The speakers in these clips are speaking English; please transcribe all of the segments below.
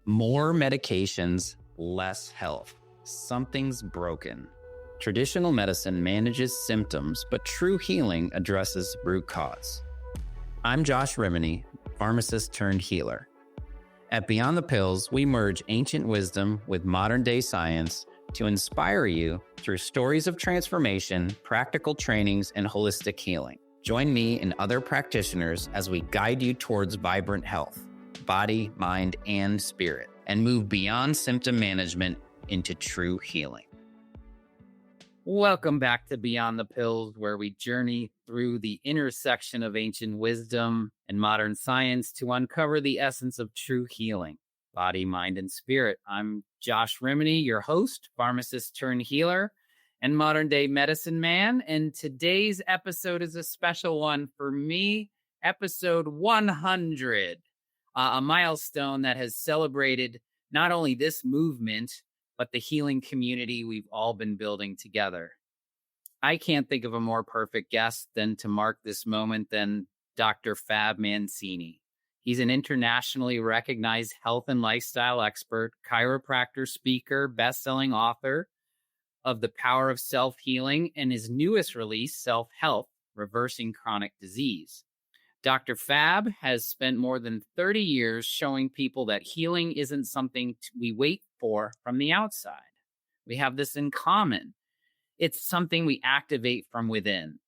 More medications, less health. Something's broken. Traditional medicine manages symptoms, but true healing addresses root cause. I'm Josh Rimany, pharmacist turned healer. At Beyond the Pills, we merge ancient wisdom with modern day science to inspire you through stories of transformation, practical trainings, and holistic healing. Join me and other practitioners as we guide you towards vibrant health, body, mind, and spirit, and move beyond symptom management into true healing. Welcome back to Beyond the Pills, where we journey through the intersection of ancient wisdom and modern science to uncover the essence of true healing, body, mind, and spirit. I'm Josh Rimany, your host, pharmacist turned healer, and modern day medicine man. And today's episode is a special one for me, episode 100, a milestone that has celebrated not only this movement, but the healing community we've all been building together. I can't think of a more perfect guest than to mark this moment than Dr. Fab Mancini. He's an internationally recognized health and lifestyle expert, chiropractor, speaker, best-selling author of The Power of Self-Healing, and his newest release, Self-Health, Reversing Chronic Disease. Dr. Fab has spent more than 30 years showing people that healing isn't something we wait for from the outside. We have this in common. It's something we activate from within.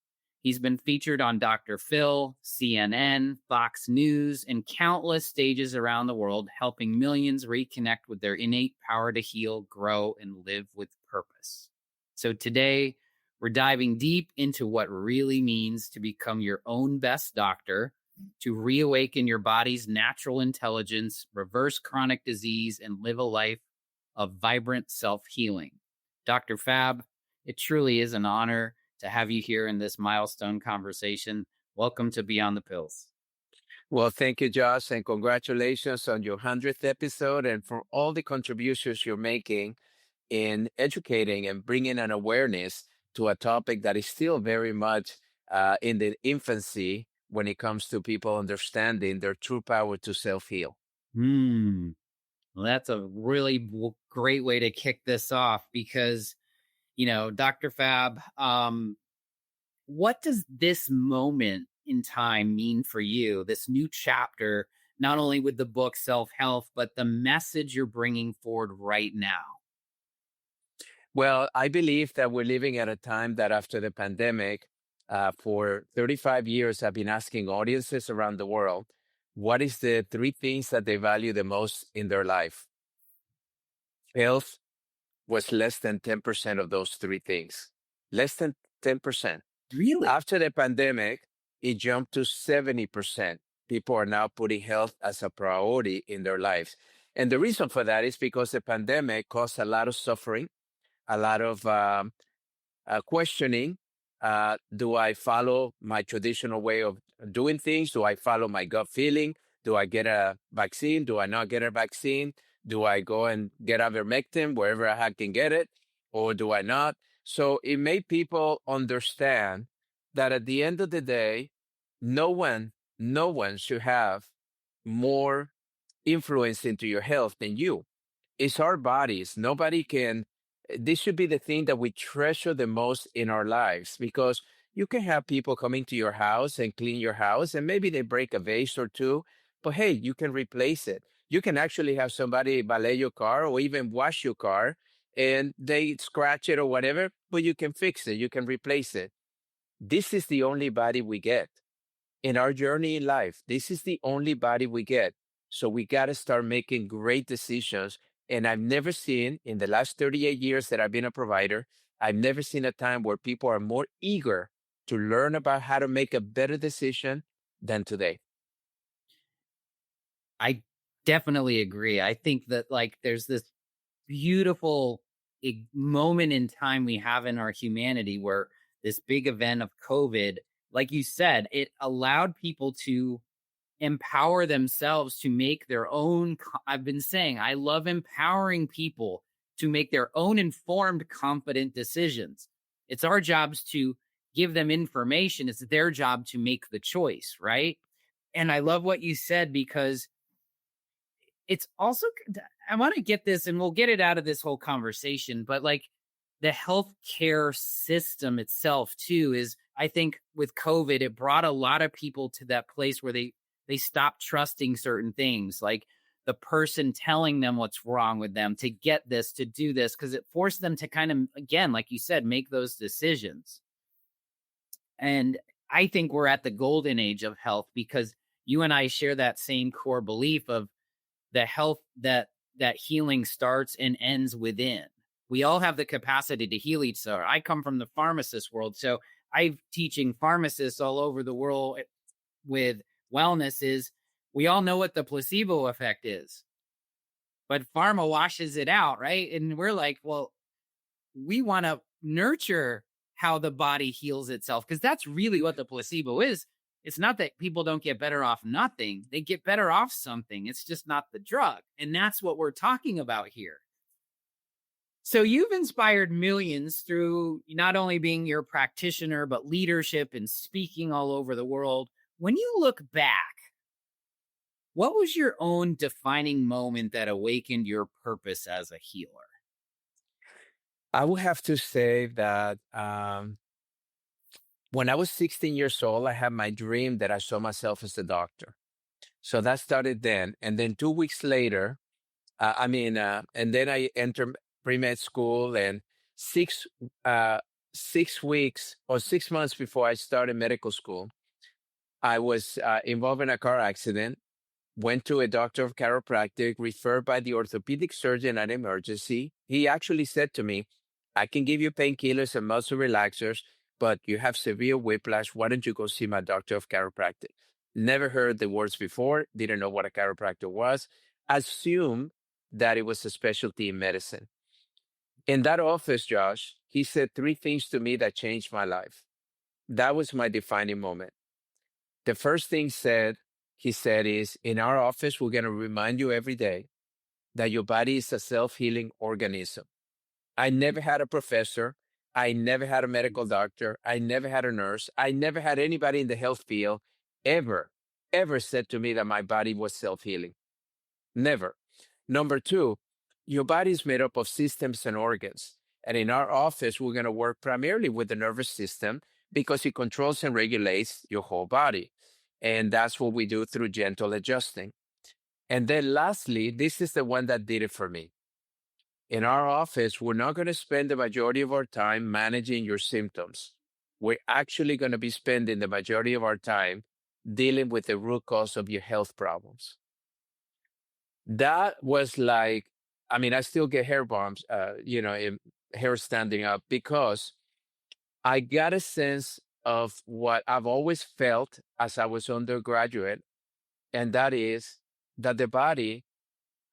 He's been featured on Dr. Phil, CNN, Fox News, and countless stages around the world, helping millions reconnect with their innate power to heal, grow, and live with purpose. So today, we're diving deep into what really means to become your own best doctor, to reawaken your body's natural intelligence, reverse chronic disease, and live a life of vibrant self-healing. Dr. Fab, it truly is an honor to have you here in this milestone conversation. Welcome to Beyond the Pills. Well, thank you, Josh, and congratulations on your 100th episode and for all the contributions you're making in educating and bringing an awareness to a topic that is still very much in the infancy when it comes to people understanding their true power to self-heal. Well, that's a really great way to kick this off because, Dr. Fab, what does this moment in time mean for you, this new chapter, not only with the book Self-Health, but the message you're bringing forward right now? Well, I believe that we're living at a time that after the pandemic, for 35 years, I've been asking audiences around the world, what is the three things that they value the most in their life? Health was less than 10% of those three things. Less than 10%. Really? After the pandemic, it jumped to 70%. People are now putting health as a priority in their lives. And the reason for that is because the pandemic caused a lot of suffering, a lot of questioning. Do I follow my traditional way of doing things? Do I follow my gut feeling? Do I get a vaccine? Do I not get a vaccine? Do I go and get ivermectin wherever I can get it? Or do I not? So it made people understand that at the end of the day, no one should have more influence into your health than you. It's our bodies. This should be the thing that we treasure the most in our lives, because you can have people coming to your house and clean your house, and maybe they break a vase or two, but hey, you can replace it. You can actually have somebody valet your car or even wash your car, and they scratch it or whatever, but you can fix it. You can replace it. This is the only body we get in our journey in life. This is the only body we get. So we got to start making great decisions. And I've never seen, in the last 38 years that I've been a provider, I've never seen a time where people are more eager to learn about how to make a better decision than today. I definitely agree. I think that there's this beautiful moment in time we have in our humanity where this big event of COVID, like you said, it allowed people to empower themselves to make their own. I've been saying, I love empowering people to make their own informed, confident decisions. It's our jobs to give them information. It's their job to make the choice, right? And I love what you said, because it's also, I want to get this and we'll get it out of this whole conversation, but like the healthcare system itself too is, I think with COVID, it brought a lot of people to that place where they stopped trusting certain things, like the person telling them what's wrong with them to get this, to do this, because it forced them to kind of, again, like you said, make those decisions. And I think we're at the golden age of health because you and I share that same core belief of the health that healing starts and ends within. We all have the capacity to heal each other. I come from the pharmacist world, so I'm teaching pharmacists all over the world with wellness is we all know what the placebo effect is, but pharma washes it out, right? And we're like, well, we want to nurture how the body heals itself because that's really what the placebo is. It's not that people don't get better off nothing, they get better off something. It's just not the drug. And that's what we're talking about here. So you've inspired millions through not only being your practitioner, but leadership and speaking all over the world. When you look back, what was your own defining moment that awakened your purpose as a healer? I would have to say that when I was 16 years old, I had my dream that I saw myself as a doctor. So that started then. And then 2 weeks later, and then I entered pre-med school, and six, 6 weeks or 6 months before I started medical school, I was involved in a car accident, went to a doctor of chiropractic, referred by the orthopedic surgeon at emergency. He actually said to me, I can give you painkillers and muscle relaxers, but you have severe whiplash. Why don't you go see my doctor of chiropractic? Never heard the words before, didn't know what a chiropractor was, assumed that it was a specialty in medicine. In that office, Josh, he said three things to me that changed my life. That was my defining moment. The first thing he said is, in our office, we're going to remind you every day that your body is a self-healing organism. I never had a professor. I never had a medical doctor. I never had a nurse. I never had anybody in the health field ever said to me that my body was self-healing. Never. Number two, your body is made up of systems and organs. And in our office, we're going to work primarily with the nervous system because it controls and regulates your whole body. And that's what we do through gentle adjusting. And then lastly, this is the one that did it for me. In our office, we're not going to spend the majority of our time managing your symptoms. We're actually going to be spending the majority of our time dealing with the root cause of your health problems. That was like, I still get hair bumps, hair standing up because I got a sense of what I've always felt as I was undergraduate, and that is that the body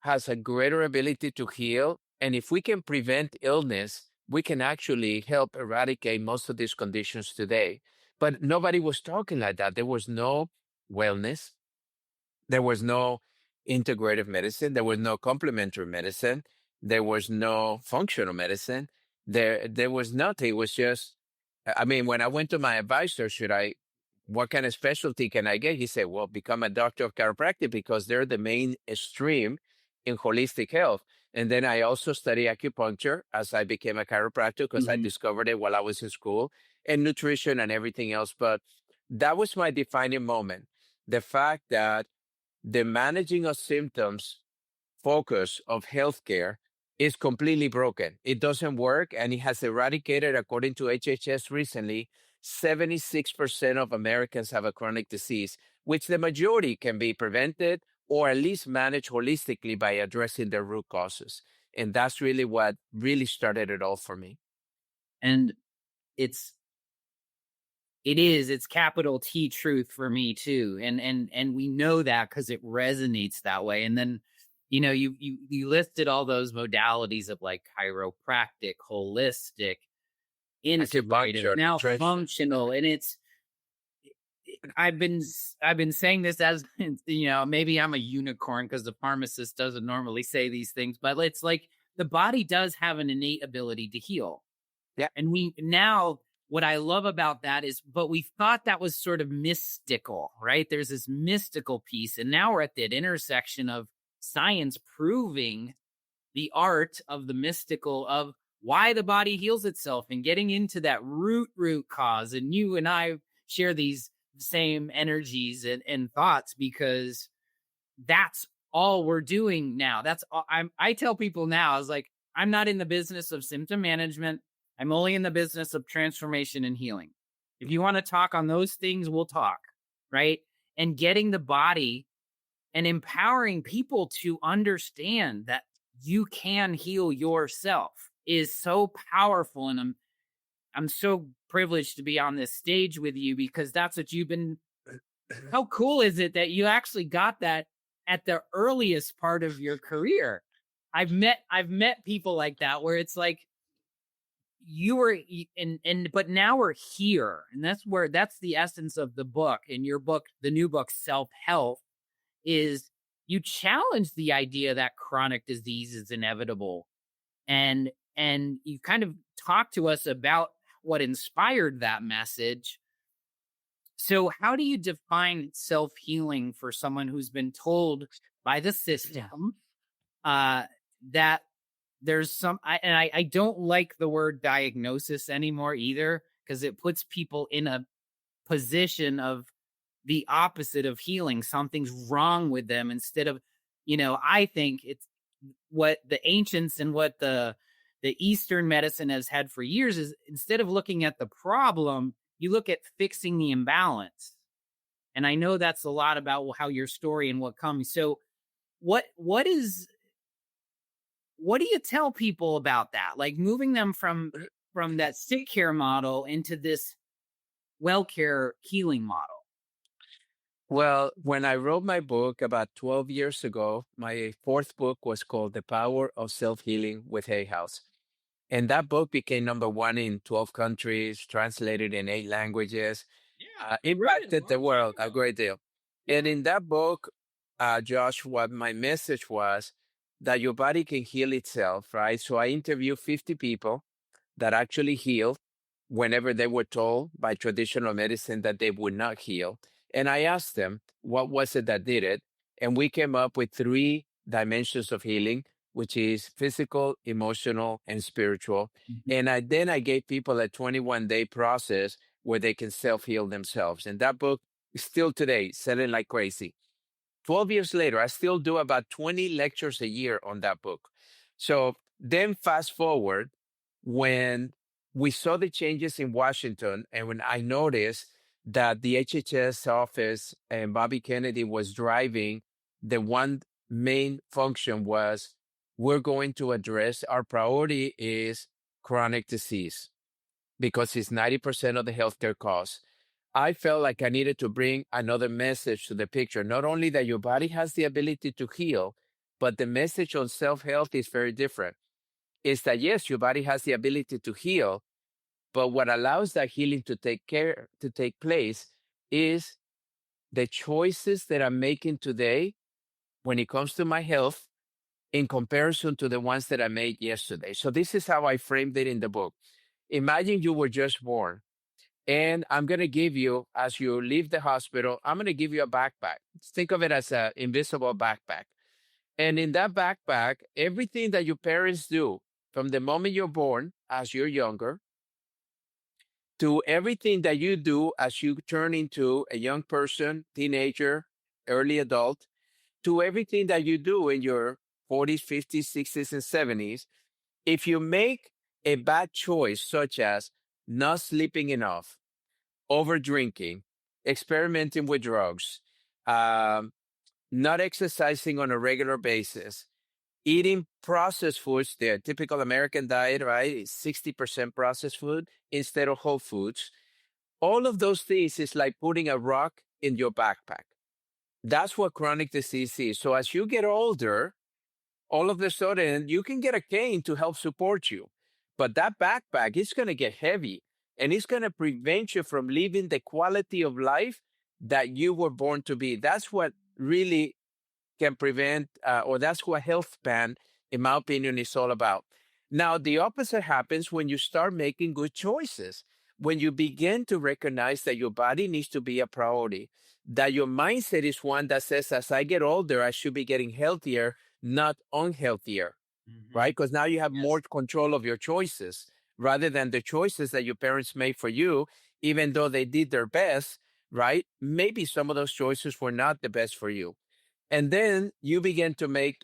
has a greater ability to heal. And if we can prevent illness, we can actually help eradicate most of these conditions today. But nobody was talking like that. There was no wellness. There was no integrative medicine. There was no complementary medicine. There was no functional medicine. There was nothing. It was just, when I went to my advisor, what kind of specialty can I get? He said, well, become a doctor of chiropractic because they're the mainstream in holistic health. And then I also studied acupuncture as I became a chiropractor because I discovered it while I was in school, and nutrition and everything else. But that was my defining moment. The fact that the managing of symptoms focus of healthcare is completely broken. It doesn't work, and it has eradicated, according to HHS recently, 76% of Americans have a chronic disease, which the majority can be prevented or at least managed holistically by addressing their root causes. And that's really what really started it all for me. And it's capital T truth for me too. And we know that because it resonates that way. And then, you listed all those modalities of like chiropractic, holistic, integrative, now functional. And I've been saying this as, maybe I'm a unicorn because the pharmacist doesn't normally say these things, but it's like the body does have an innate ability to heal. Yeah. And what I love about that is, but we thought that was sort of mystical, right? There's this mystical piece. And now we're at that intersection of science proving the art of the mystical of why the body heals itself and getting into that root cause. And you and I share these same energies and thoughts because that's all we're doing now. That's all I tell people now. I was like, I'm not in the business of symptom management. I'm only in the business of transformation and healing. If you want to talk on those things, we'll talk, right? And getting the body and empowering people to understand that you can heal yourself is so powerful. And I'm so privileged to be on this stage with you because that's what you've been. How cool is it that you actually got that at the earliest part of your career? I've met people like that where it's like you were and but now we're here, and that's the essence of the book. In your book, the new book, Self Health, is you challenge the idea that chronic disease is inevitable, and you kind of talk to us about what inspired that message. So how do you define self-healing for someone who's been told by the system that there's I don't like the word diagnosis anymore either, because it puts people in a position of the opposite of healing. Something's wrong with them instead of, I think it's what the ancients and what the Eastern medicine has had for years is instead of looking at the problem, you look at fixing the imbalance. And I know that's a lot about how your story and what comes. So what do you tell people about that? Like moving them from that sick care model into this well care healing model. Well, when I wrote my book about 12 years ago, my fourth book was called The Power of Self Healing with Hay House. And that book became number one in 12 countries, translated in 8 languages, Yeah, you wrote it a impacted the long time world a ago. great deal. And in that book, Josh, what my message was that your body can heal itself, right? So I interviewed 50 people that actually healed whenever they were told by traditional medicine that they would not heal. And I asked them, what was it that did it? And we came up with three dimensions of healing, which is physical, emotional, and spiritual. Mhm. And then I gave people a 21-day process where they can self heal themselves. And that book is still today selling like crazy. 12 years later, I still do about 20 lectures a year on that book. So then fast forward when we saw the changes in Washington and when I noticed that the HHS office and Bobby Kennedy was driving, the one main function was we're going to address our priority is chronic disease because it's 90% of the healthcare costs. I felt like I needed to bring another message to the picture. Not only that your body has the ability to heal, but the message on self health is very different. Is that yes, your body has the ability to heal, but what allows that healing to take place is the choices that I'm making today when it comes to my health in comparison to the ones that I made yesterday. So this is how I framed it in the book. Imagine you were just born. And I'm going to give you, as you leave the hospital, I'm going to give you a backpack. Think of it as an invisible backpack. And in that backpack, everything that your parents do from the moment you're born, as you're younger, to everything that you do as you turn into a young person, teenager, early adult, to everything that you do in your 40s, 50s, 60s, and 70s, if you make a bad choice, such as not sleeping enough, over drinking, experimenting with drugs, um, not exercising on a regular basis, eating processed foods, the typical American diet, right, is 60% processed food instead of whole foods. All of those things is like putting a rock in your backpack. That's what chronic disease is. So as you get older, all of a sudden you can get a cane to help support you. But that backpack is going to get heavy and it's going to prevent you from living the quality of life that you were born to be. That's what really can prevent, or that's what health span, in my opinion, is all about. Now, the opposite happens when you start making good choices. when you begin to recognize that your body needs to be a priority, that your mindset is one that says, as I get older, I should be getting healthier, not unhealthier, right? Mhm. Because now you have more Yes. control of your choices rather than the choices that your parents made for you, even though they did their best, right? Maybe some of those choices were not the best for you. And then you begin to make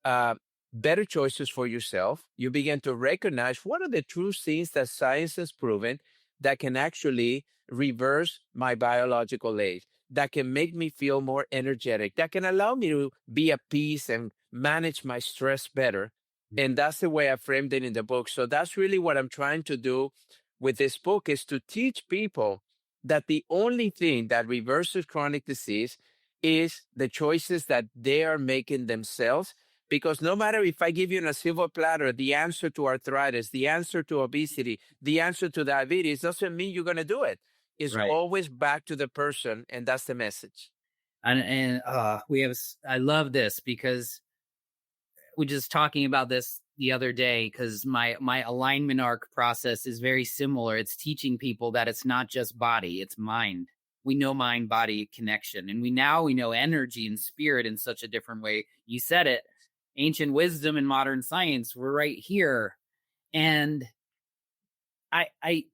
uh, better choices for yourself. You begin to recognize what are the true things that science has proven that can actually reverse my biological age, that can make me feel more energetic, that can allow me to be at peace and manage my stress better. And that's the way I framed it in the book. So that's really what I'm trying to do with this book, is to teach people that the only thing that reverses chronic disease is the choices that they are making themselves. Because no matter if I give you in a silver platter the answer to arthritis, the answer to obesity, the answer to diabetes, doesn't mean you're going to do it. It's Right. always back to the person. And that's the message. And we have I love this because we just talking about this the other day because my alignment arc process is very similar. It's teaching people that it's not just body, it's mind. We know mind body connection, and we know energy and spirit in such a different way. You said it. Ancient wisdom and modern science were right here. And I I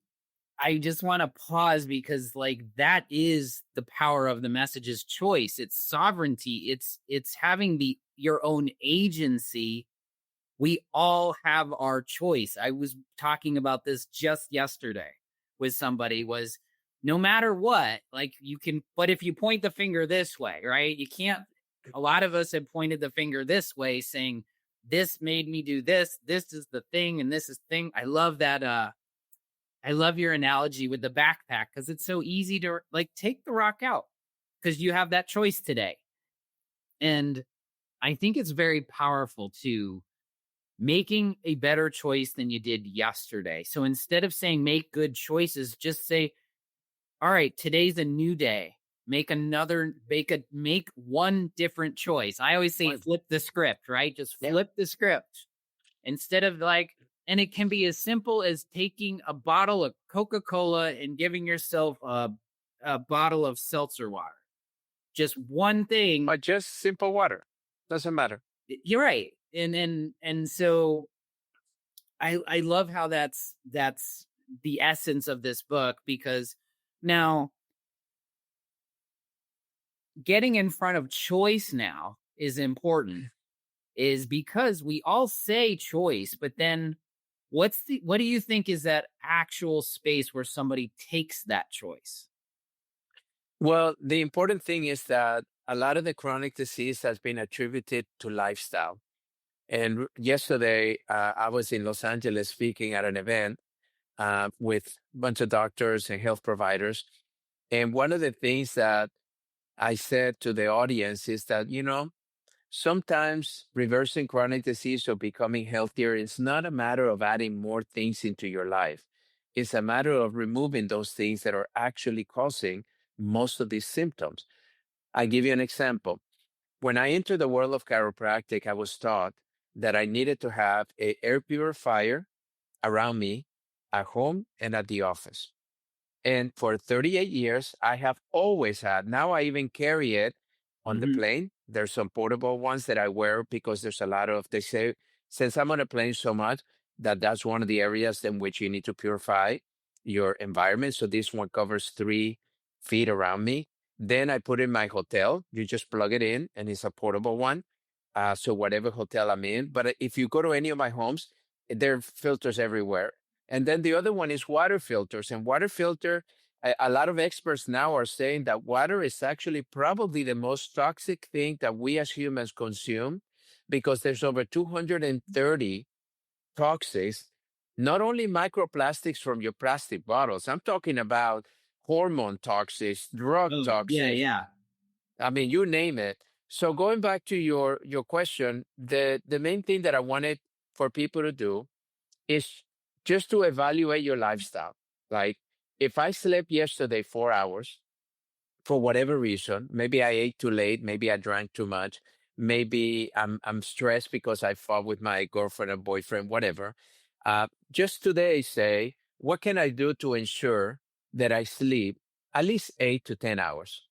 I just want to pause because like that is the power of the message is choice. It's sovereignty. It's having the your own agency. We all have our choice. I was talking about this just yesterday with somebody was no matter what, like you can, but if you point the finger this way, right? You can't, a lot of us have pointed the finger this way saying, this made me do this. This is the thing. And this is thing. I love that. I love your analogy with the backpack because it's so easy to like take the rock out because you have that choice today. And I think it's very powerful too, making a better choice than you did yesterday. So instead of saying make good choices, just say, all right, today's a new day. Make one different choice. I always say One. flip the script, right? Just Yeah. flip the script instead of like, and it can be as simple as taking a bottle of Coca-Cola and giving yourself a bottle of seltzer water. Just one thing. Or just simple water. Doesn't matter. You're right. And so I love how that's the essence of this book because now getting in front of choice now is important is because we all say choice, but then what do you think is that actual space where somebody takes that choice? Well, the important thing is that a lot of the chronic disease has been attributed to lifestyle. And yesterday, I was in Los Angeles speaking at an event with a bunch of doctors and health providers. And one of the things that I said to the audience is that, sometimes reversing chronic disease or becoming healthier is not a matter of adding more things into your life. It's a matter of removing those things that are actually causing most of these symptoms. I give you an example. When I entered the world of chiropractic, I was taught that I needed to have a air purifier around me at home and at the office. And for 38 years, I have always had, now I even carry it on the Mhm. plane. There's some portable ones that I wear because there's a lot of, they say, since I'm on a plane so much, that's one of the areas in which you need to purify your environment. So this one covers 3 feet around me. Then I put in my hotel. You just plug it in and it's a portable one. So whatever hotel I'm in. But if you go to any of my homes, there are filters everywhere. And then the other one is water filters. And water filter, a lot of experts now are saying that water is actually probably the most toxic thing that we as humans consume because there's over 230 toxics, not only microplastics from your plastic bottles. I'm talking about hormone toxics, drug Oh, yeah, toxics. yeah. I mean, you name it. So going back to your question, the main thing that I wanted for people to do is just to evaluate your lifestyle. Like if I slept yesterday 4 hours for whatever reason, maybe I ate too late, maybe I drank too much, maybe I'm stressed because I fought with my girlfriend or boyfriend, whatever. Just today say, what can I do to ensure that I sleep at least 8 to 10 hours?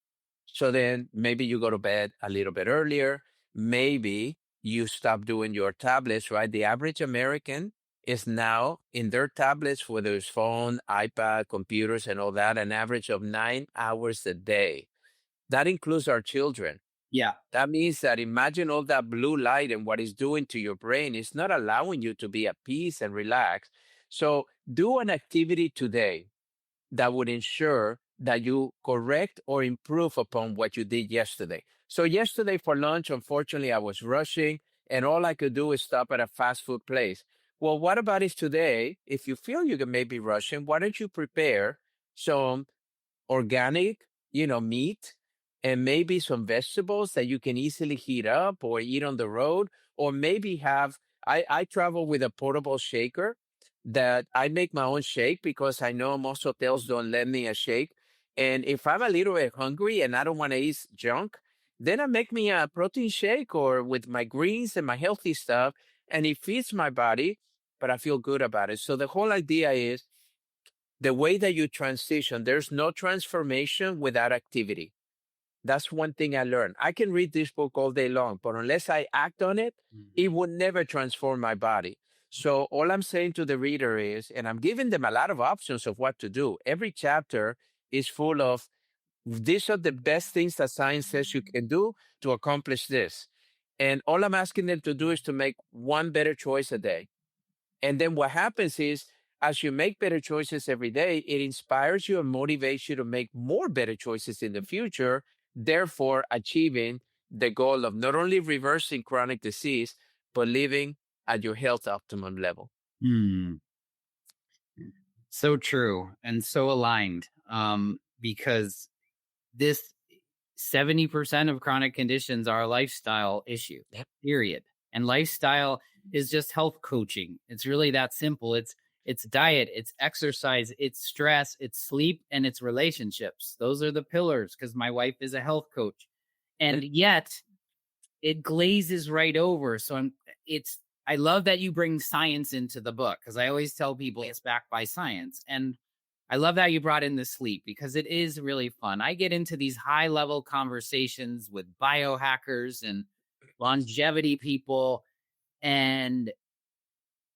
So then maybe you go to bed a little bit earlier. Maybe you stop doing your tablets, right? The average American is now in their tablets, whether it's phone, iPad, computers, and all that, an average of 9 hours a day. That includes our children. Yeah. That means that imagine all that blue light and what it's doing to your brain. It's not allowing you to be at peace and relax. So do an activity today that would ensure that you correct or improve upon what you did yesterday. So yesterday for lunch, unfortunately, I was rushing and all I could do is stop at a fast food place. Well, what about is today? If you feel you may be rushing, why don't you prepare some organic, meat and maybe some vegetables that you can easily heat up or eat on the road, or maybe I travel with a portable shaker that I make my own shake because I know most hotels don't lend me a shake. And if I'm a little bit hungry and I don't want to eat junk, then I make me a protein shake or with my greens and my healthy stuff, and it feeds my body, but I feel good about it. So the whole idea is the way that you transition, there's no transformation without activity. That's one thing I learned. I can read this book all day long, but unless I act on it, Mhm. it would never transform my body. So all I'm saying to the reader is, and I'm giving them a lot of options of what to do. Every chapter is full of these are the best things that science says you can do to accomplish this. And all I'm asking them to do is to make one better choice a day. And then what happens is, as you make better choices every day, it inspires you and motivates you to make more better choices in the future, therefore achieving the goal of not only reversing chronic disease, but living at your health optimum level. Hmm. So true and so aligned. Because this 70% of chronic conditions are a lifestyle issue, Yep. period. And lifestyle is just health coaching. It's really that simple. It's diet, it's exercise, it's stress, it's sleep, and it's relationships. Those are the pillars because my wife is a health coach. And yet it glazes right over. So I love that you bring science into the book because I always tell people it's backed by science. And I love that you brought in the sleep because it is really fun. I get into these high level conversations with biohackers and longevity people. And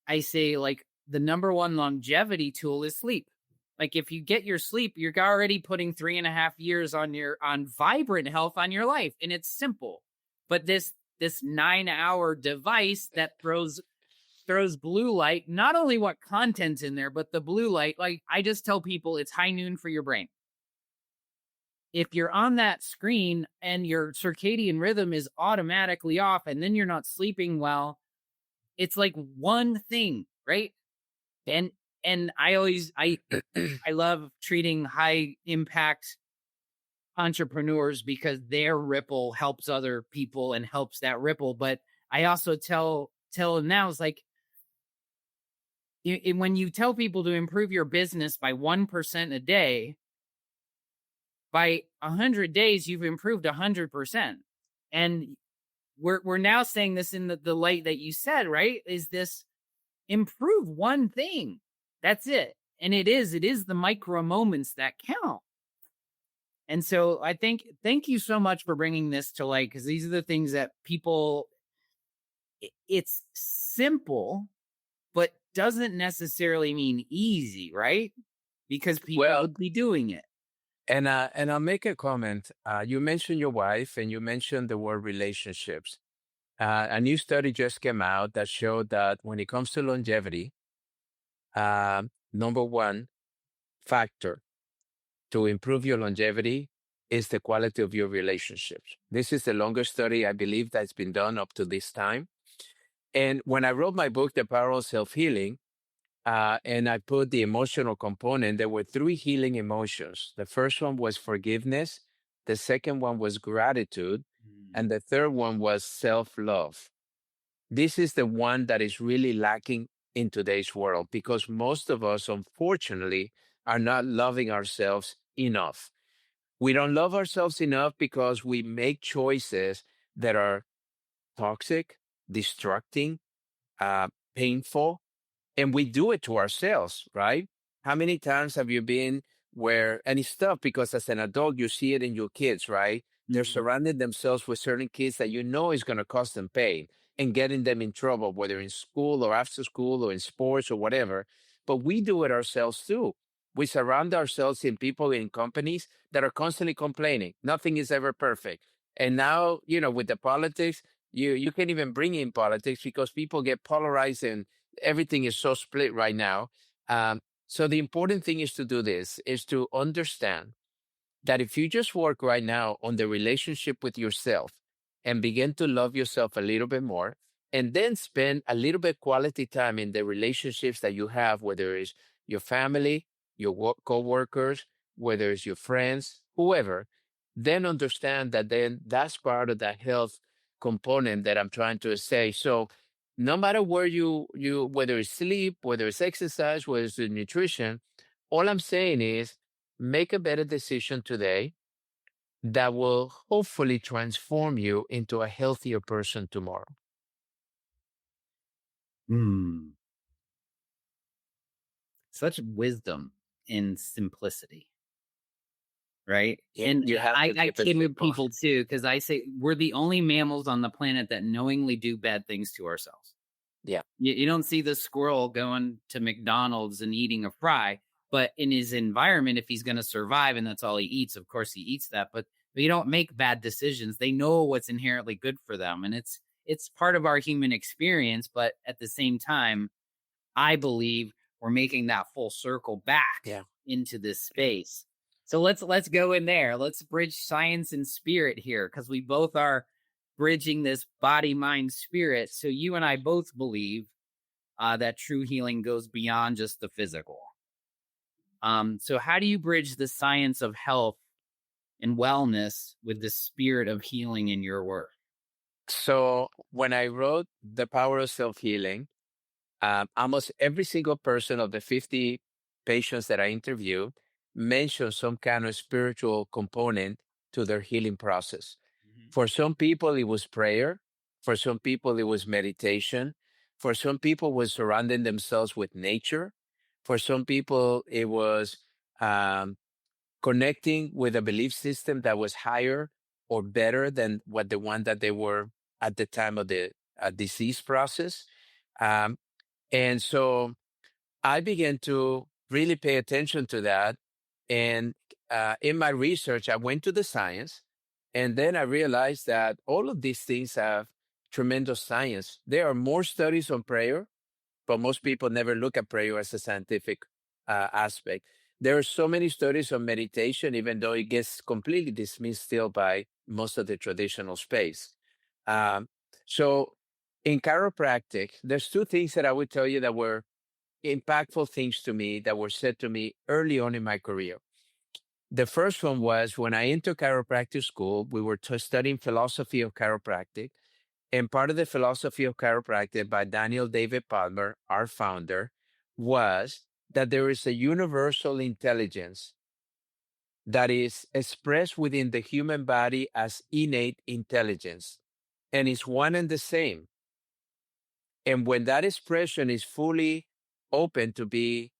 I say, like, the number one longevity tool is sleep. Like, if you get your sleep, you're already putting 3.5 years on vibrant health on your life. And it's simple. But this 9-hour device that throws blue light, not only what content's in there, but the blue light. Like, I just tell people it's high noon for your brain. If you're on that screen and your circadian rhythm is automatically off and then you're not sleeping well, it's like one thing, right? And I love treating high impact entrepreneurs because their ripple helps other people and helps that ripple. But I also tell them now, it's like, when you tell people to improve your business by 1% a day, by 100 days, you've improved 100%. And we're now saying this in the light that you said, right? Is this improve one thing? That's it. And it is the micro moments that count. And so thank you so much for bringing this to light because these are the things that people, it's simple, but doesn't necessarily mean easy, right? Because people Well, would be doing it. and I'll make a comment. You mentioned your wife and you mentioned the word relationships. A new study just came out that showed that when it comes to longevity, number one factor to improve your longevity is the quality of your relationships. This is the longest study I believe that's been done up to this time. And when I wrote my book, The Power of Self-Healing, and I put the emotional component, there were three healing emotions. The first one was forgiveness. The second one was gratitude. And the third one was self-love. This is the one that is really lacking in today's world because most of us, unfortunately, are not loving ourselves enough. We don't love ourselves enough because we make choices that are toxic, distracting, painful, and we do it to ourselves, right? How many times have you been where, and it's tough because as an adult, you see it in your kids, right? They're Mhm. surrounding themselves with certain kids that you know is going to cause them pain and getting them in trouble, whether in school or after school or in sports or whatever. But we do it ourselves too. We surround ourselves in people in companies that are constantly complaining. Nothing is ever perfect. And now, with the politics, you can't even bring in politics because people get polarized and everything is so split right now. So the important thing is to do this, is to understand that if you just work right now on the relationship with yourself and begin to love yourself a little bit more, and then spend a little bit quality time in the relationships that you have, whether it's your family, your co-workers, whether it's your friends, whoever, then understand that then that's part of that health component that I'm trying to say. So no matter where whether it's sleep, whether it's exercise, whether it's nutrition, all I'm saying is make a better decision today that will hopefully transform you into a healthier person tomorrow. Hmm. Such wisdom in simplicity, right? Yeah, And you have to I keep it kid with simple. people too, because I say we're the only mammals on the planet that knowingly do bad things to ourselves. Yeah, You don't see the squirrel going to McDonald's and eating a fry, but in his environment, if he's going to survive and that's all he eats, of course he eats that. But they don't make bad decisions. They know what's inherently good for them, and it's part of our human experience. But at the same time, I believe we're making that full circle back yeah. into this space. So let's go in there. Let's bridge science and spirit here because we both are bridging this body, mind, spirit. So you and I both believe that true healing goes beyond just the physical. So how do you bridge the science of health and wellness with the spirit of healing in your work? So when I wrote The Power of Self Healing, almost every single person of the 50 patients that I interviewed mentioned some kind of spiritual component to their healing process. Mhm. For some people, it was prayer. For some people, it was meditation. For some people, it was surrounding themselves with nature. For some people, it was um, connecting with a belief system that was higher or better than what the one that they were at the time of the disease process. Um, and so I began to really pay attention to that. And in my research, I went to the science, and then I realized that all of these things have tremendous science. There are more studies on prayer, but most people never look at prayer as a scientific aspect. There are so many studies on meditation, even though it gets completely dismissed still by most of the traditional space. Um, so in chiropractic, there's two things that I would tell you that were impactful things to me that were said to me early on in my career. The first one was when I entered chiropractic school, we were studying philosophy of chiropractic. And part of the philosophy of chiropractic by Daniel David Palmer, our founder, was that there is a universal intelligence that is expressed within the human body as innate intelligence, and it's one and the same. And when that expression is fully open to be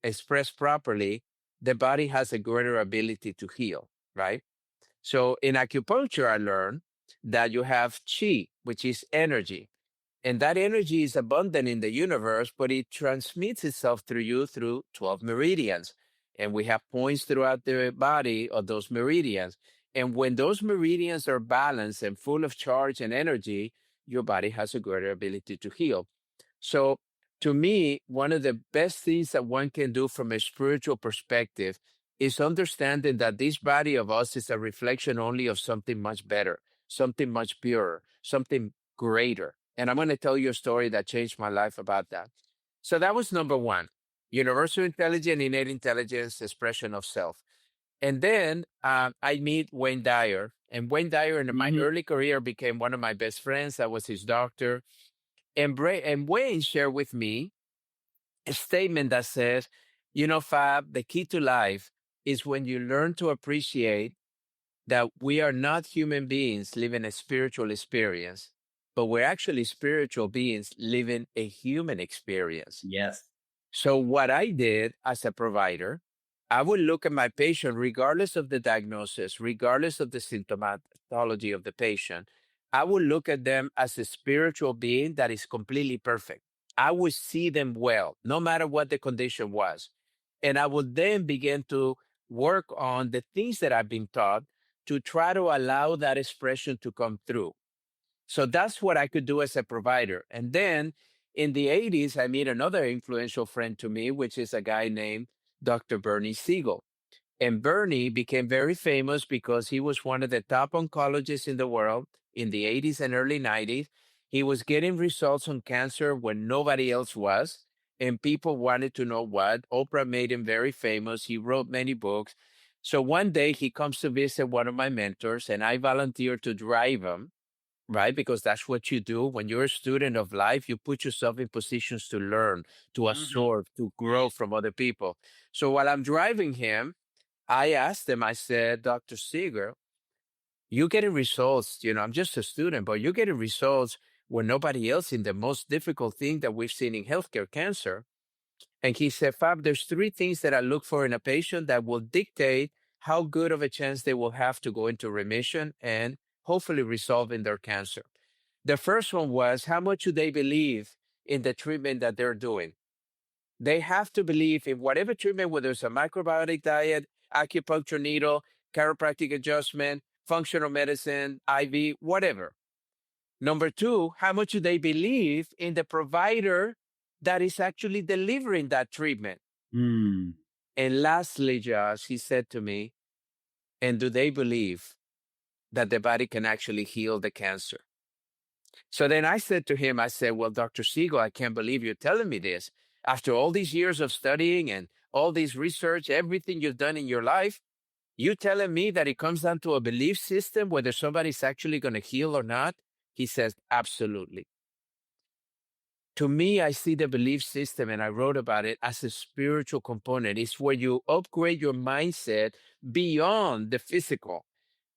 expressed properly, the body has a greater ability to heal, right? So in acupuncture, I learned that you have chi, which is energy. And that energy is abundant in the universe, but it transmits itself through you through 12 meridians. And we have points throughout the body of those meridians. And when those meridians are balanced and full of charge and energy, your body has a greater ability to heal. So, to me, one of the best things that one can do from a spiritual perspective is understanding that this body of us is a reflection only of something much better, something much purer, something greater. And I'm going to tell you a story that changed my life about that. So, that was number one: universal intelligence, innate intelligence, expression of self. And then I meet Wayne Dyer. And Wayne Dyer in my Mhm. early career became one of my best friends. I was his doctor. And Wayne shared with me a statement that says, Fab, the key to life is when you learn to appreciate that we are not human beings living a spiritual experience, but we're actually spiritual beings living a human experience. Yes. So what I did as a provider, I would look at my patient, regardless of the diagnosis, regardless of the symptomatology of the patient. I would look at them as a spiritual being that is completely perfect. I would see them well, no matter what the condition was. And I would then begin to work on the things that I've been taught to try to allow that expression to come through. So that's what I could do as a provider. And then in the 80s, I meet another influential friend to me, which is a guy named Dr. Bernie Siegel. And Bernie became very famous because he was one of the top oncologists in the world in the 80s and early 90s. He was getting results on cancer when nobody else was. And people wanted to know what. Oprah made him very famous. He wrote many books. So one day he comes to visit one of my mentors, and I volunteer to drive him, right? Because that's what you do when you're a student of life. You put yourself in positions to learn, to Mhm. absorb, to grow from other people. So while I'm driving him, I asked him, I said, Dr. Seeger, you getting results. I'm just a student, but you're getting results when nobody else in the most difficult thing that we've seen in healthcare, cancer. And he said, Fab, there's three things that I look for in a patient that will dictate how good of a chance they will have to go into remission and hopefully resolving their cancer. The first one was, how much do they believe in the treatment that they're doing? They have to believe in whatever treatment, whether it's a microbiotic diet, acupuncture needle, chiropractic adjustment, functional medicine, IV, whatever. Number two, how much do they believe in the provider that is actually delivering that treatment? Mm. And lastly, Josh, he said to me, and do they believe that the body can actually heal the cancer? So then I said to him, I said, well, Dr. Siegel, I can't believe you're telling me this. After all these years of studying and all this research, everything you've done in your life, you telling me that it comes down to a belief system, whether somebody's actually going to heal or not? He says, absolutely. To me, I see the belief system, and I wrote about it as a spiritual component. It's where you upgrade your mindset beyond the physical,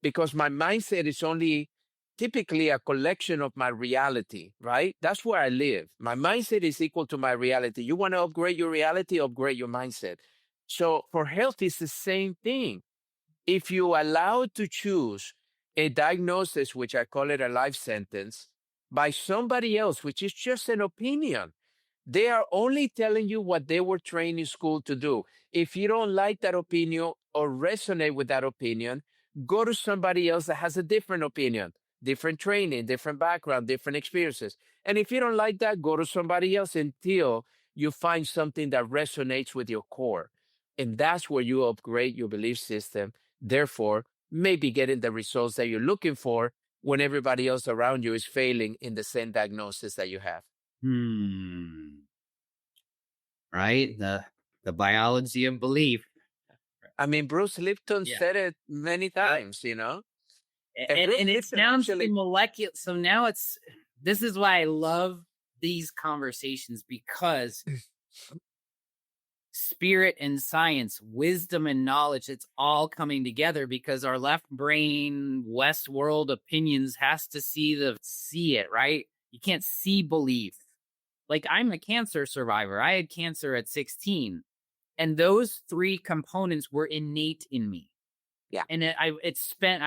because my mindset is only typically a collection of my reality, right? That's where I live. My mindset is equal to my reality. You want to upgrade your reality, upgrade your mindset. So for health, it's the same thing. If you allow to choose a diagnosis, which I call it a life sentence, by somebody else, which is just an opinion, they are only telling you what they were trained in school to do. If you don't like that opinion or resonate with that opinion, go to somebody else that has a different opinion, different training, different background, different experiences. And if you don't like that, go to somebody else until you find something that resonates with your core. And that's where you upgrade your belief system. Therefore, maybe getting the results that you're looking for when everybody else around you is failing in the same diagnosis that you have. Hmm. Right? The biology of belief. I mean, Bruce Lipton Yeah. said it many Uh, times, And and Bruce it's Lipton down to the actually, molecular. So now this is why I love these conversations, because spirit and science, wisdom and knowledge, it's all coming together, because our left brain, West world opinions has to see it, right? You can't see belief. Like, I'm a cancer survivor. I had cancer at 16, and those three components were innate in me. yeah, And I've spent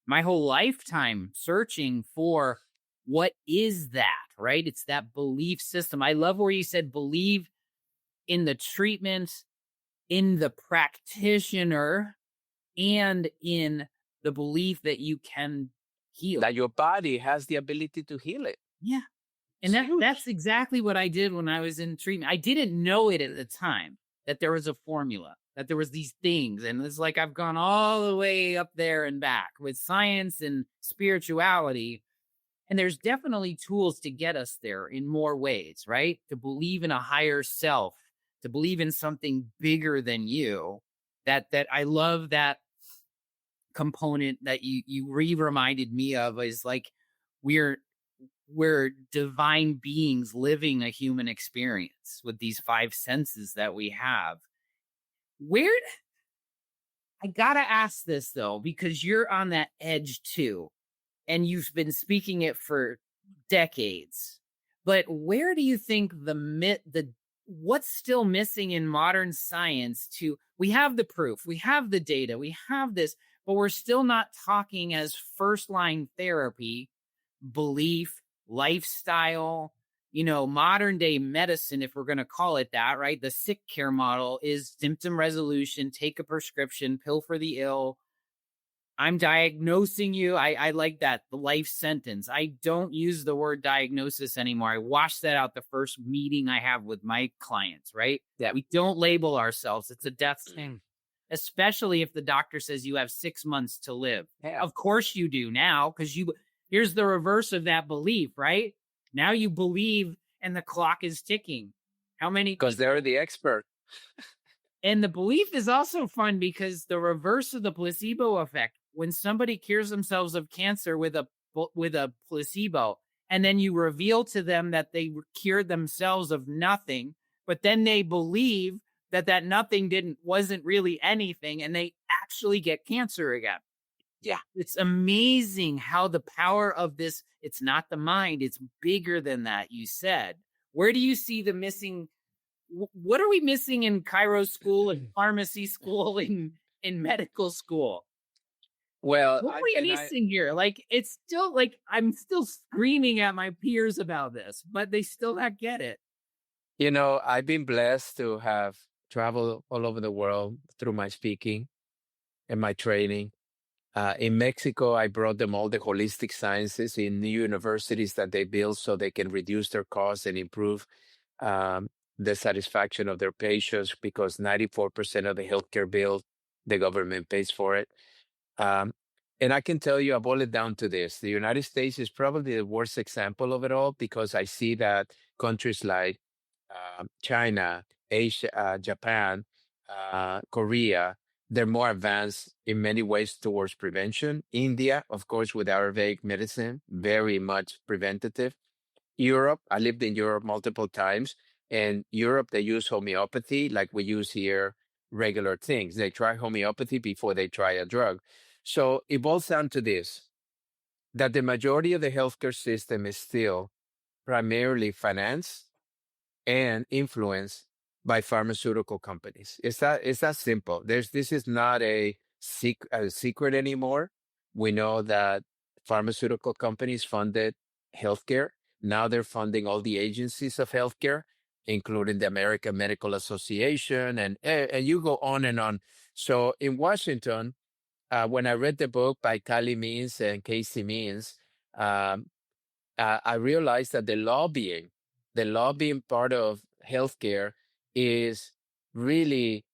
my whole lifetime searching for what is that, right? It's that belief system. I love where you said believe in the treatment, in the practitioner, and in the belief that you can heal. that your body has the ability to heal it. Yeah. And It's that's huge. exactly what I did when I was in treatment. I didn't know it at the time, that there was a formula, that there was these things. And it's like I've gone all the way up there and back with science and spirituality. And there's definitely tools to get us there in more ways, right? To believe in a higher self, to believe in something bigger than you. That I love that component that you reminded me of, is like we're we're divine beings living a human experience with these five senses that we have. Where I gotta ask this though, because you're on that edge too, and you've been speaking it for decades. But where do you think the what's still missing in modern science to we have the proof, we have the data, we have this, but we're still not talking as first line therapy, belief, lifestyle, modern day medicine, if we're going to call it that, right? The sick care model is symptom resolution, take a prescription, pill for the ill, I'm diagnosing you. I like that, the life sentence. I don't use the word diagnosis anymore. I wash that out the first meeting I have with my clients, right? Yeah. We don't label ourselves. It's a death thing, especially if the doctor says you have 6 months to live. Yeah. Of course you do now, because here's the reverse of that belief, right? Now you believe and the clock is ticking. How many Because they're the expert. and the belief is also fun because the reverse of the placebo effect, when somebody cures themselves of cancer with a placebo, and then you reveal to them that they cured themselves of nothing, but then they believe that nothing wasn't really anything, and they actually get cancer again. Yeah. It's amazing how the power of this, it's not the mind, it's bigger than that, you said. Where do you see the missing? What are we missing in Cairo school and pharmacy school in medical school? Well, What are we missing here? Like, it's still like I'm still screaming at my peers about this, but they still not get it. I've been blessed to have traveled all over the world through my speaking and my training. In Mexico, I brought them all the holistic sciences in new universities that they built so they can reduce their costs and improve um, the satisfaction of their patients because 94% of the healthcare bill, the government pays for it. Um, and I can tell you, I boil it down to this. The United States is probably the worst example of it all because I see that countries like China, Asia, Japan, Korea, they're more advanced in many ways towards prevention. India, of course, with Ayurvedic medicine, very much preventative. Europe, I lived in Europe multiple times. And Europe, they use homeopathy like we use here regular things. They try homeopathy before they try a drug. So it boils down to this, that the majority of the healthcare system is still primarily financed and influenced by pharmaceutical companies. It's that simple. This is not a secret anymore. We know that pharmaceutical companies funded healthcare. Now they're funding all the agencies of healthcare, including the American Medical Association, and you go on and on. So in Washington, when I read the book by Kali Means and Casey Means, um, I realized that the lobbying part of healthcare is really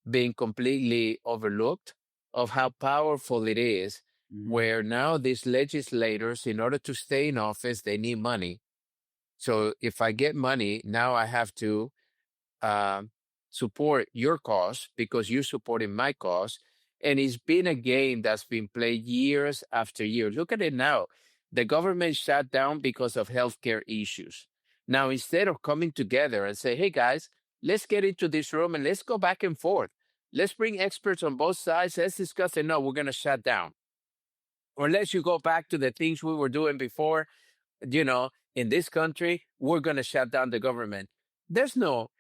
being completely overlooked of how powerful it is, Mhm. where now these legislators, in order to stay in office, they need money. So if I get money, now I have to um, support your cause because you're supporting my cause. And it's been a game that's been played years after years. Look at it now. The government shut down because of healthcare issues. Now, instead of coming together and say, hey, guys, let's get into this room and let's go back and forth. Let's bring experts on both sides. Let's discuss it. No, we're going to shut down. Or let's you go back to the things we were doing before in this country, we're going to shut down the government.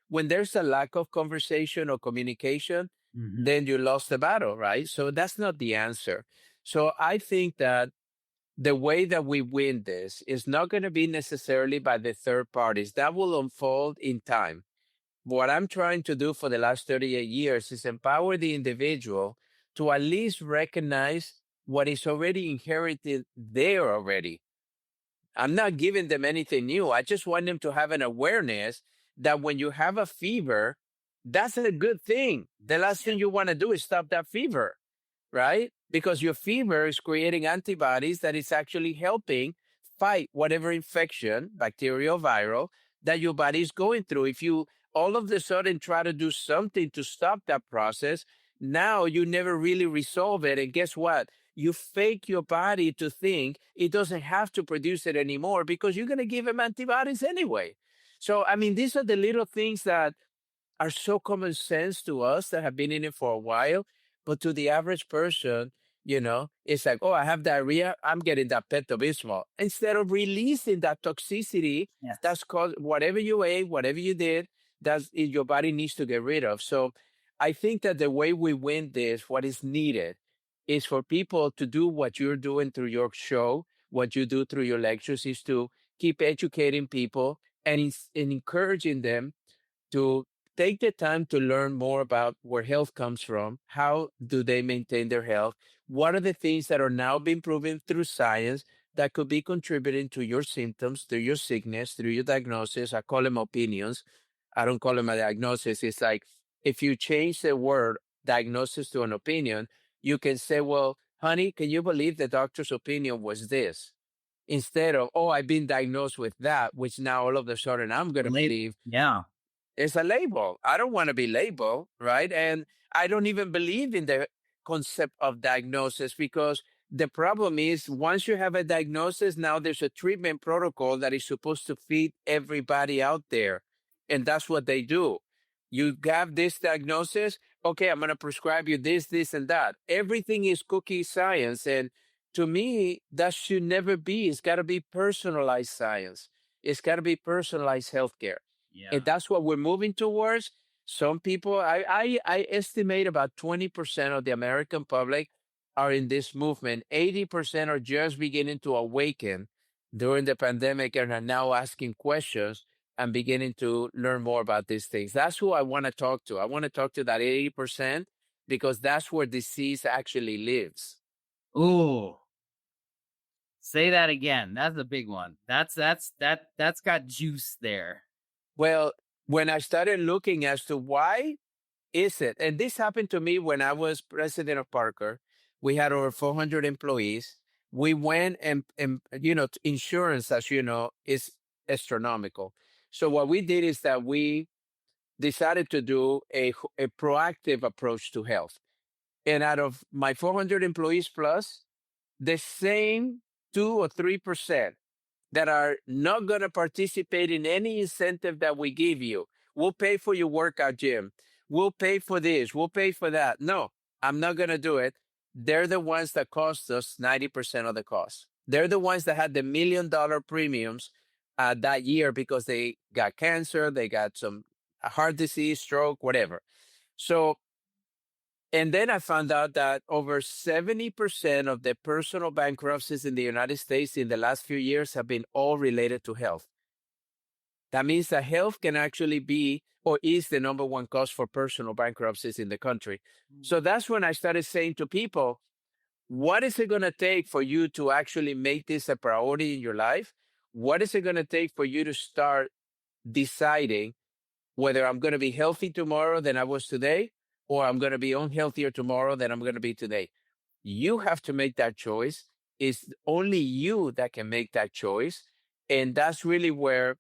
When there's a lack of conversation or communication, Mhm. then you lost the battle, right? So that's not the answer. So I think that the way that we win this is not going to be necessarily by the third parties. That will unfold in time. What I'm trying to do for the last 38 years is empower the individual to at least recognize what is already inherited there already. I'm not giving them anything new. I just want them to have an awareness that when you have a fever, that's a good thing. The last thing you want to do is stop that fever, right? Because your fever is creating antibodies that is actually helping fight whatever infection, bacterial, viral, that your body is going through. If you all of a sudden try to do something to stop that process, now you never really resolve it. And guess what? You fake your body to think it doesn't have to produce it anymore because you're going to give them antibodies anyway. So, I mean, these are the little things that are so common sense to us that have been in it for a while, but to the average person, It's like, oh, I have diarrhea, I'm getting that Pepto-Bismol. Instead of releasing that toxicity Yes. that's caused whatever you ate, whatever you did, your body needs to get rid of. So I think that the way we win this, what is needed is for people to do what you're doing through your show, what you do through your lectures, is to keep educating people and encouraging them to take the time to learn more about where health comes from. How do they maintain their health? What are the things that are now being proven through science that could be contributing to your symptoms, through your sickness, through your diagnosis? I call them opinions. I don't call them a diagnosis. It's like if you change the word diagnosis to an opinion, you can say, well, honey, can you believe the doctor's opinion was this? Instead of, oh, I've been diagnosed with that, which now all of a sudden I'm going to Late. believe Yeah. it's a label. I don't want to be labeled, right? And I don't even believe in the concept of diagnosis, because the problem is once you have a diagnosis, now there's a treatment protocol that is supposed to fit everybody out there. And that's what they do. You have this diagnosis. Okay, I'm going to prescribe you this, this, and that. Everything is cookie science. And to me, that should never be. It's got to be personalized science. It's got to be personalized healthcare. And Yeah. that's what we're moving towards. Some people, I estimate about 20% of the American public are in this movement. 80% are just beginning to awaken during the pandemic and are now asking questions and beginning to learn more about these things. That's who I want to talk to. I want to talk to that 80% because that's where disease actually lives. Ooh. Say that again. That's a big one. That's got juice there. Well, when I started looking as to why is it, and this happened to me when I was president of Parker, we had over 400 employees. We went and insurance, as you know, is astronomical. So what we did is that we decided to do a proactive approach to health. And out of my 400 employees plus, the same 2 or 3% that are not going to participate in any incentive that we give you. We'll pay for your workout gym. We'll pay for this. We'll pay for that. No, I'm not going to do it. They're the ones that cost us 90% of the cost. They're the ones that had the $1 million premiums that year because they got cancer, they got some heart disease, stroke, whatever. So, and then I found out that over 70% of the personal bankruptcies in the United States in the last few years have been all related to health. That means that health can actually be or is the number one cause for personal bankruptcies in the country. So that's when I started saying to people, what is it going to take for you to actually make this a priority in your life? What is it going to take for you to start deciding whether I'm going to be healthy tomorrow than I was today, or I'm going to be unhealthier tomorrow than I'm going to be today? You have to make that choice. It's only you that can make that choice. And that's really where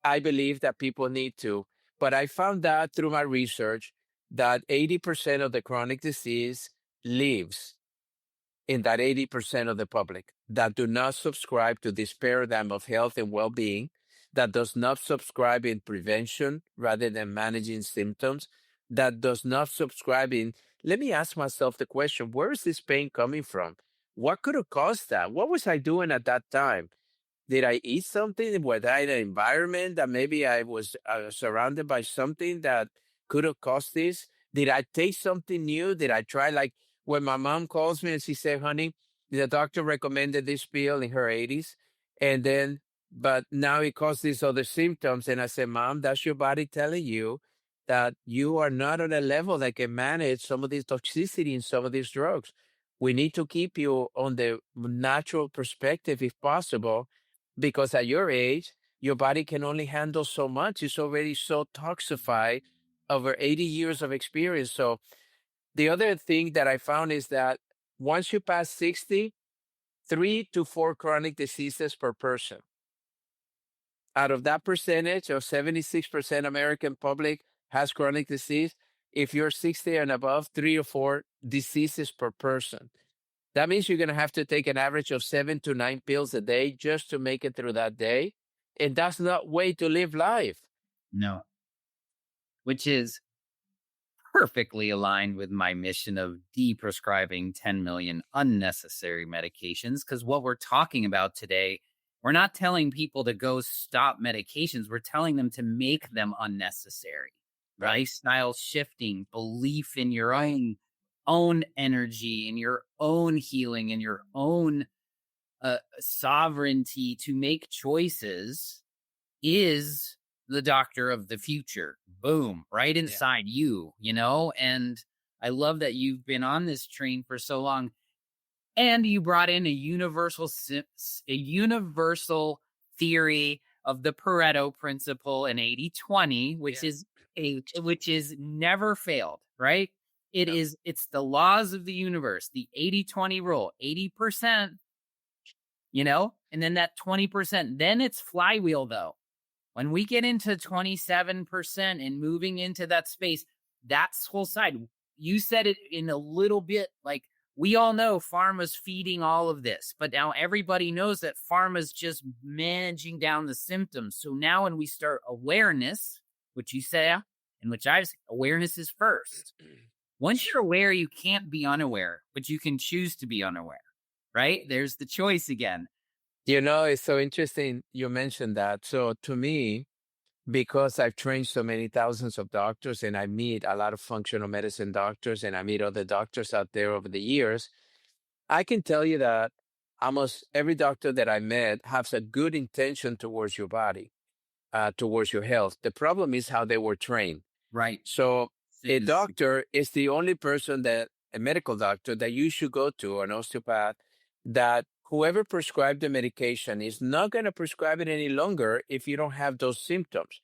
I believe that people need to. But I found out through my research that 80% of the chronic disease lives in that 80% of the public that do not subscribe to this paradigm of health and well-being, that does not subscribe in prevention rather than managing symptoms, that does not subscribe in, let me ask myself the question, where is this pain coming from? What could have caused that? What was I doing at that time? Did I eat something? Was I in an environment that maybe I was surrounded by something that could have caused this? Did I taste something new? Did I try, like when my mom calls me and she said, honey, the doctor recommended this pill in her 80s. And then, but now it caused these other symptoms. And I said, Mom, that's your body telling you that you are not on a level that can manage some of this toxicity in some of these drugs. We need to keep you on the natural perspective if possible, because at your age, your body can only handle so much. It's already so toxified over 80 years of experience. So the other thing that I found is that once you pass 60, 3 to 4 chronic diseases per person. Out of that percentage of 76% American public has chronic disease, if you're 60 and above, 3 or 4 diseases per person. That means you're going to have to take an average of 7 to 9 pills a day just to make it through that day. And that's not way to live life. No. Which is perfectly aligned with my mission of deprescribing 10 million unnecessary medications. Because what we're talking about today, we're not telling people to go stop medications, we're telling them to make them unnecessary. Right. Lifestyle shifting, belief in your Right. own energy, in your own healing, in your own sovereignty to make choices is the doctor of the future. Boom, right Yeah. inside you, you know? And I love that you've been on this train for so long and you brought in a universal theory of the Pareto principle and 80/20, which Yeah. is which is never failed, right? No. It's the laws of the universe, the 80/20 rule. 80%, you know, and then that 20%, then it's flywheel though. When we get into 27% and moving into that space, that's whole side. You said it in a little bit, like we all know pharma's feeding all of this, but now everybody knows that pharma's just managing down the symptoms. So now when we start awareness, which you say, and which I say, awareness is first. Once you're aware, you can't be unaware, but you can choose to be unaware, right? There's the choice again. It's so interesting you mentioned that. So to me, because I've trained so many thousands of doctors and I meet a lot of functional medicine doctors and I meet other doctors out there over the years, I can tell you that almost every doctor that I met has a good intention towards your body, towards your health. The problem is how they were trained. Right. So a Sickness. doctor is the only person that a medical doctor that you should go to, an osteopath, that whoever prescribed the medication is not going to prescribe it any longer if you don't have those symptoms.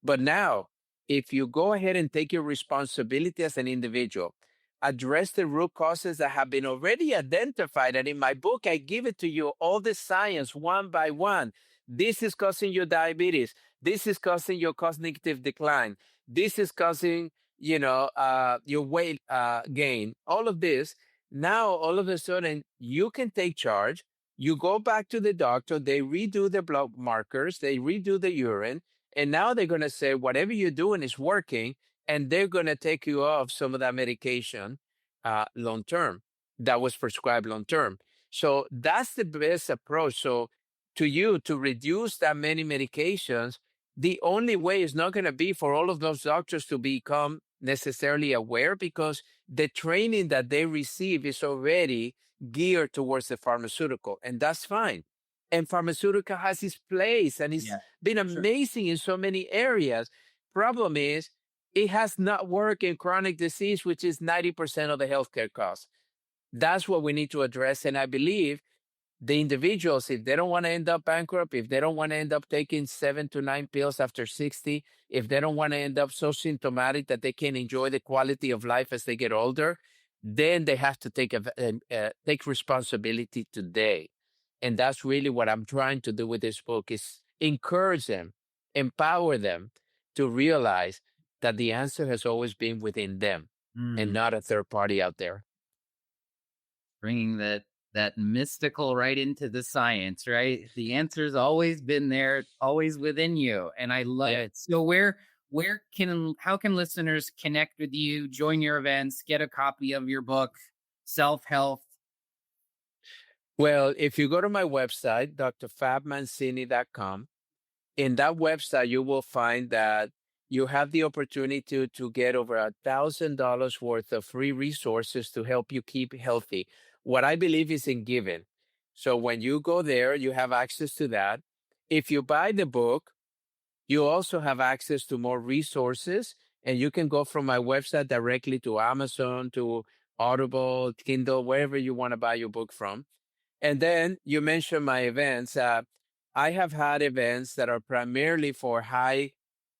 But now, if you go ahead and take your responsibility as an individual, address the root causes that have been already identified. And in my book, I give it to you all the science one by one. This is causing your diabetes. This is causing your cognitive decline. This is causing, your weight gain. All of this. Now, all of a sudden, you can take charge. You go back to the doctor. They redo the blood markers. They redo the urine and now they're going to say, whatever you're doing is working, and they're going to take you off some of that medication long term that was prescribed long term. So that's the best approach. So to you, to reduce that many medications, the only way is not going to be for all of those doctors to become necessarily aware because the training that they receive is already geared towards the pharmaceutical, and that's fine. And pharmaceutical has its place and it's Yeah. been Sure. amazing in so many areas. Problem is, it has not worked in chronic disease, which is 90% of the healthcare costs. That's what we need to address. And I believe the individuals, if they don't want to end up bankrupt, if they don't want to end up taking 7 to 9 pills after 60, if they don't want to end up so symptomatic that they can enjoy the quality of life as they get older, then they have to take responsibility today. And that's really what I'm trying to do with this book is encourage them, empower them to realize that the answer has always been within them and Mm. not a third party out there. Bringing that mystical right into the science, right? The answer's always been there, it's always within you, and I love Yeah. it. So where can how can listeners connect with you, join your events, get a copy of your book, Self Health? Well, if you go to my website, drfabmancini.com, in that website, you will find that you have the opportunity to get over $1,000 worth of free resources to help you keep healthy. What I believe is in giving. So when you go there, you have access to that. If you buy the book, you also have access to more resources, and you can go from my website directly to Amazon, to Audible, Kindle, wherever you want to buy your book from. And then you mentioned my events. I have had events that are primarily for high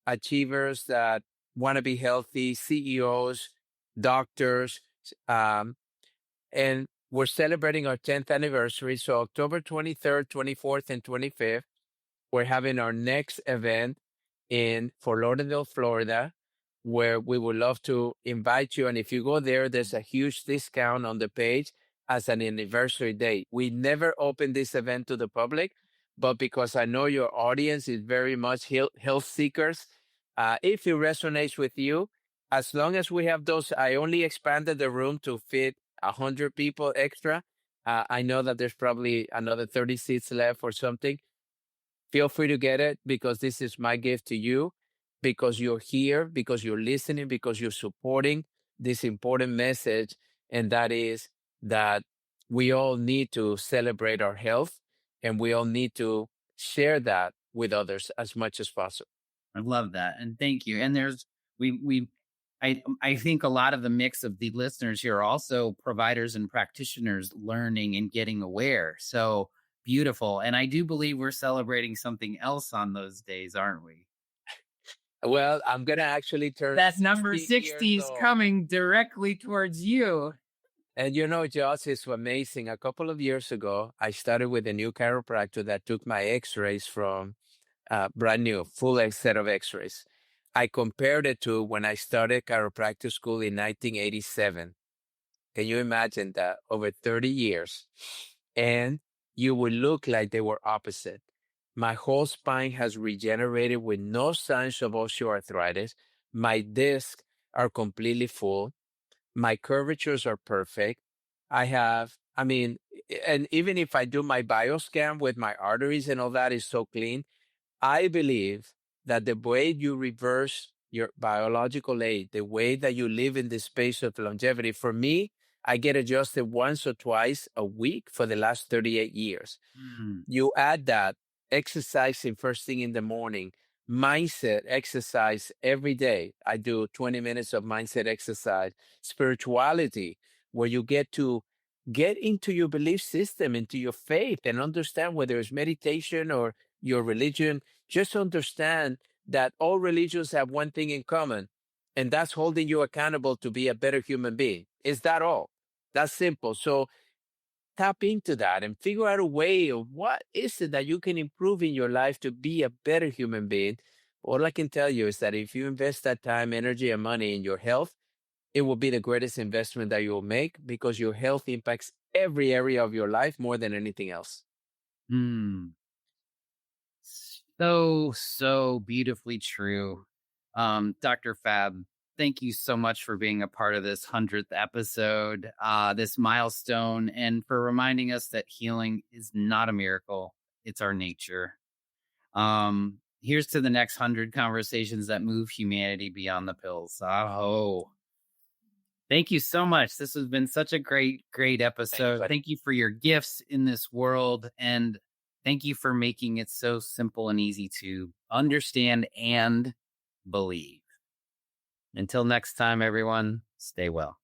achievers that want to be healthy, CEOs, doctors, um, and we're celebrating our 10th anniversary. So October 23rd, 24th, and 25th, we're having our next event in Fort Lauderdale, Florida, where we would love to invite you. And if you go there, there's a huge discount on the page as an anniversary date. We never open this event to the public, but because I know your audience is very much health seekers, if it resonates with you, as long as we have those, I only expanded the room to fit 100 people extra. I know that there's probably another 30 seats left or something. Feel free to get it because this is my gift to you, because you're here, because you're listening, because you're supporting this important message. And that is that we all need to celebrate our health and we all need to share that with others as much as possible. I love that. And thank you. And there's, we, I think a lot of the mix of the listeners here are also providers and practitioners learning and getting aware. So beautiful. And I do believe we're celebrating something else on those days, aren't we? Well, I'm going to actually turn that number 60 60 is years old. coming directly towards you. And you know, Josh, it's amazing. A couple of years ago, I started with a new chiropractor that took my x-rays from brand new, full set of x-rays. I compared it to when I started chiropractic school in 1987. Can you imagine that? Over 30 years. And you would look like they were opposite. My whole spine has regenerated with no signs of osteoarthritis. My discs are completely full. My curvatures are perfect. And even if I do my bioscan with my arteries and all that is so clean, I believe that the way you reverse your biological age, the way that you live in this space of longevity, for me, I get adjusted once or twice a week for the last 38 years. You add that exercising first thing in the morning, mindset exercise every day. I do 20 minutes of mindset exercise, spirituality, where you get to get into your belief system, into your faith, and understand whether it's meditation or your religion. Just understand that all religions have one thing in common, and that's holding you accountable to be a better human being. Is that all? That's simple. So tap into that and figure out a way of what is it that you can improve in your life to be a better human being. All I can tell you is that if you invest that time, energy, and money in your health, it will be the greatest investment that you will make because your health impacts every area of your life more than anything else. So beautifully true. Dr. Fab, thank you so much for being a part of this 100th episode, this milestone, and for reminding us that healing is not a miracle. It's our nature. Here's to the next 100 conversations that move humanity beyond the pills. Aho. Thank you so much. This has been such a great episode. Thank you for your gifts in this world. And thank you for making it so simple and easy to understand and believe. Until next time, everyone, stay well.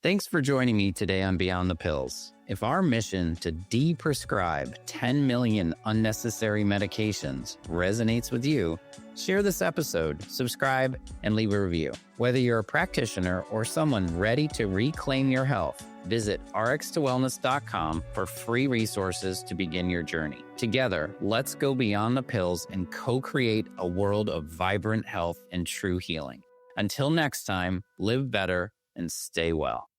Thanks for joining me today on Beyond the Pills. If our mission to deprescribe 10 million unnecessary medications resonates with you, share this episode, subscribe, and leave a review. Whether you're a practitioner or someone ready to reclaim your health, visit rx2wellness.com for free resources to begin your journey. Together, let's go beyond the pills and co-create a world of vibrant health and true healing. Until next time, live better and stay well.